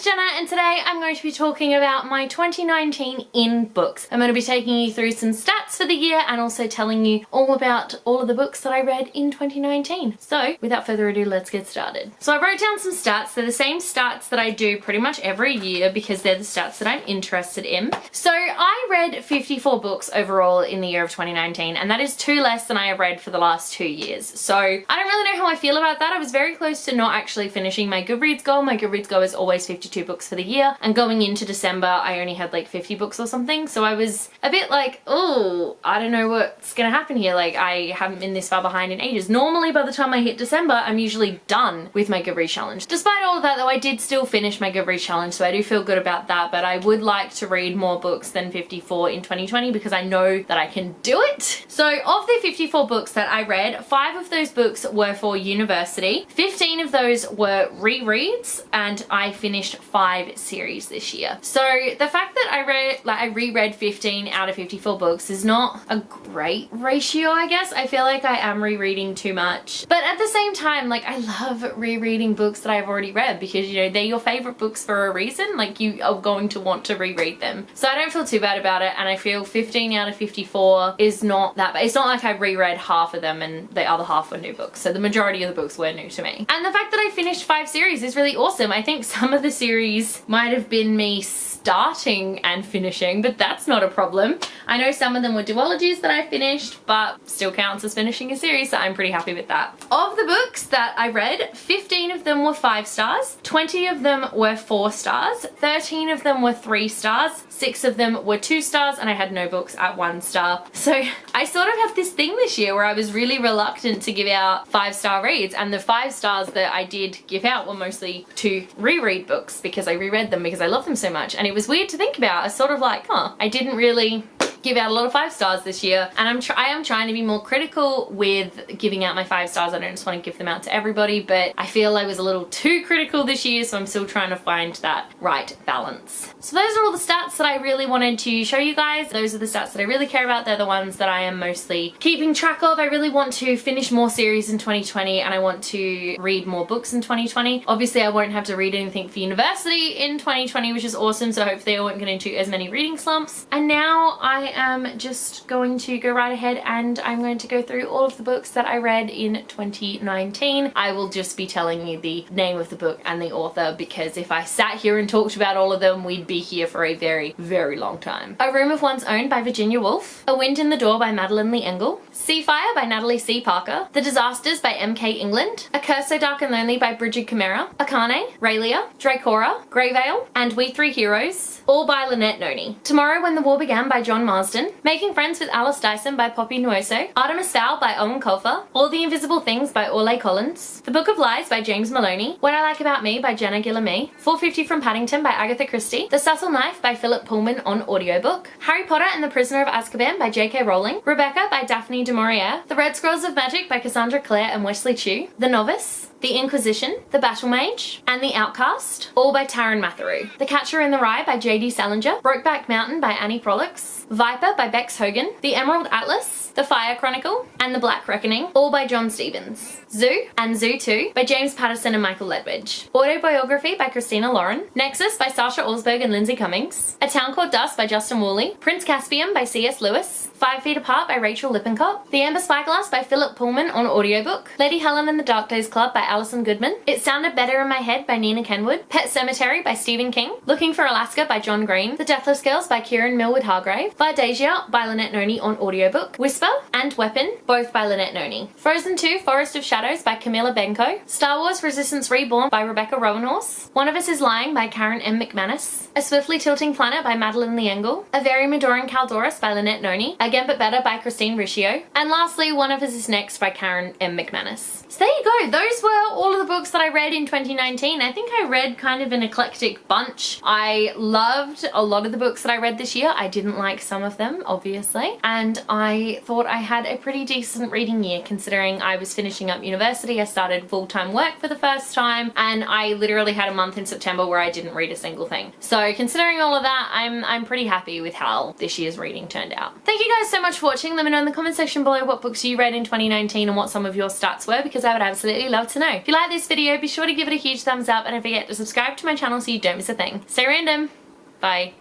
Jenna, and today I'm going to be talking about my 2019 in books. I'm going to be taking you through some stats for the year and also telling you all about all of the books that I read in 2019. So without further ado, let's get started. So I wrote down some stats. They're the same stats that I do pretty much every year because they're the stats that I'm interested in. So I read 54 books overall in the year of 2019, and that is 2 less than I have read for the last 2 years. So I don't really know how I feel about that. I was very close to not actually finishing my Goodreads goal. My Goodreads goal is always 52 books for the year, and going into December I only had like 50 books or something, so I was a bit like, oh, I don't know what's gonna happen here. Like, I haven't been this far behind in ages. Normally by the time I hit December I'm usually done with my Goodreads challenge. Despite all of that though, I did still finish my Goodreads challenge, so I do feel good about that, but I would like to read more books than 54 in 2020 because I know that I can do it. So of the 54 books that I read, 5 of those books were for university, 15 of those were rereads, and I finished 5 series this year. So the fact that I reread 15 out of 54 books is not a great ratio, I guess. I feel like I am rereading too much, but at the same time, like, I love rereading books that I've already read because, you know, they're your favorite books for a reason. Like, you are going to want to reread them, so I don't feel too bad about it, and I feel 15 out of 54 is not that bad. It's not like I reread half of them and the other half were new books, so the majority of the books were new to me. And the fact that I finished 5 series is really awesome. I think some of the series might have been me starting and finishing, but that's not a problem. I know some of them were duologies that I finished, but still counts as finishing a series, so I'm pretty happy with that. Of the books that I read, 15 of them were 5 stars, 20 of them were 4 stars, 13 of them were 3 stars, 6 of them were 2 stars, and I had no books at 1 star. So I sort of have this thing this year where I was really reluctant to give out 5-star reads, and the 5 stars that I did give out were mostly to reread books because I reread them because I love them so much. And it was weird to think about. I was sort of like, huh, I didn't really give out a lot of 5 stars this year, and I am trying to be more critical with giving out my 5 stars. I don't just want to give them out to everybody, but I feel I was a little too critical this year, so I'm still trying to find that right balance. So those are all the stats that I really wanted to show you guys. Those are the stats that I really care about. They're the ones that I am mostly keeping track of. I really want to finish more series in 2020, and I want to read more books in 2020. Obviously I won't have to read anything for university in 2020, which is awesome, so hopefully I won't get into as many reading slumps. And now I am just going to go right ahead and I'm going to go through all of the books that I read in 2019. I will just be telling you the name of the book and the author, because if I sat here and talked about all of them, we'd be here for a very, very long time. A Room of One's Own by Virginia Woolf, A Wind in the Door by Madeleine Lee Engel, Sea Fire by Natalie C. Parker, The Disasters by M.K. England, A Curse So Dark and Lonely by Bridget Camara, Akane, Raylia, Dracora, Greyvale, and We Three Heroes, all by Lynette Noni. Tomorrow When the War Began by John Marsden, Making Friends with Alice Dyson by Poppy Nuoso, Artemis Fowl by Owen Colfer, All the Invisible Things by Orlais Collins, The Book of Lies by James Maloney, What I Like About Me by Jenna Gillamey, 450 from Paddington by Agatha Christie, The Subtle Knife by Philip Pullman on audiobook, Harry Potter and the Prisoner of Azkaban by J.K. Rowling, Rebecca by Daphne du Maurier, The Red Scrolls of Magic by Cassandra Clare and Wesley Chu, The Novice, The Inquisition, The Battle Mage, and The Outcast, all by Taryn Matheru, The Catcher in the Rye by J.D. Salinger, Brokeback Mountain by Annie Frolix, Viper by Bex Hogan, The Emerald Atlas, The Fire Chronicle, and The Black Reckoning, all by John Stevens, Zoo and Zoo 2 by James Patterson and Michael Ledwidge, Autobiography by Christina Lauren, Nexus by Sasha Alsberg and Lindsay Cummings, A Town Called Dust by Justin Woolley, Prince Caspian by C.S. Lewis, 5 Feet Apart by Rachel Lippincott, The Amber Spyglass by Philip Pullman on audiobook, Lady Helen and the Dark Days Club by Alison Goodman, It Sounded Better in My Head by Nina Kenwood, Pet Sematary by Stephen King, Looking for Alaska by John Green, The Deathless Girls by Kieran Millwood Hargrave, Vidasia by Lynette Noni on audiobook, Whisper and Weapon, both by Lynette Noni, Frozen 2 Forest of Shadows by Camilla Benko, Star Wars Resistance Reborn by Rebecca Rowanhorse, One of Us is Lying by Karen M. McManus, A Swiftly Tilting Planet by Madeleine Lee Engel, A Very Madoran Caldoris by Lynette Noni, Again But Better by Christine Riccio, and lastly One of Us is Next by Karen M. McManus. So there you go, those were all of the books that I read in 2019. I think I read kind of an eclectic bunch. I loved a lot of the books that I read this year. I didn't like some of them, obviously, and I thought I had a pretty decent reading year considering I was finishing up university. I started full-time work for the first time, and I literally had a month in September where I didn't read a single thing. So considering all of that, I'm pretty happy with how this year's reading turned out. Thank you guys guys so much for watching. Let me know in the comment section below what books you read in 2019 and what some of your stats were, because I would absolutely love to know. If you like this video, be sure to give it a huge thumbs up and don't forget to subscribe to my channel so you don't miss a thing. Stay random. Bye.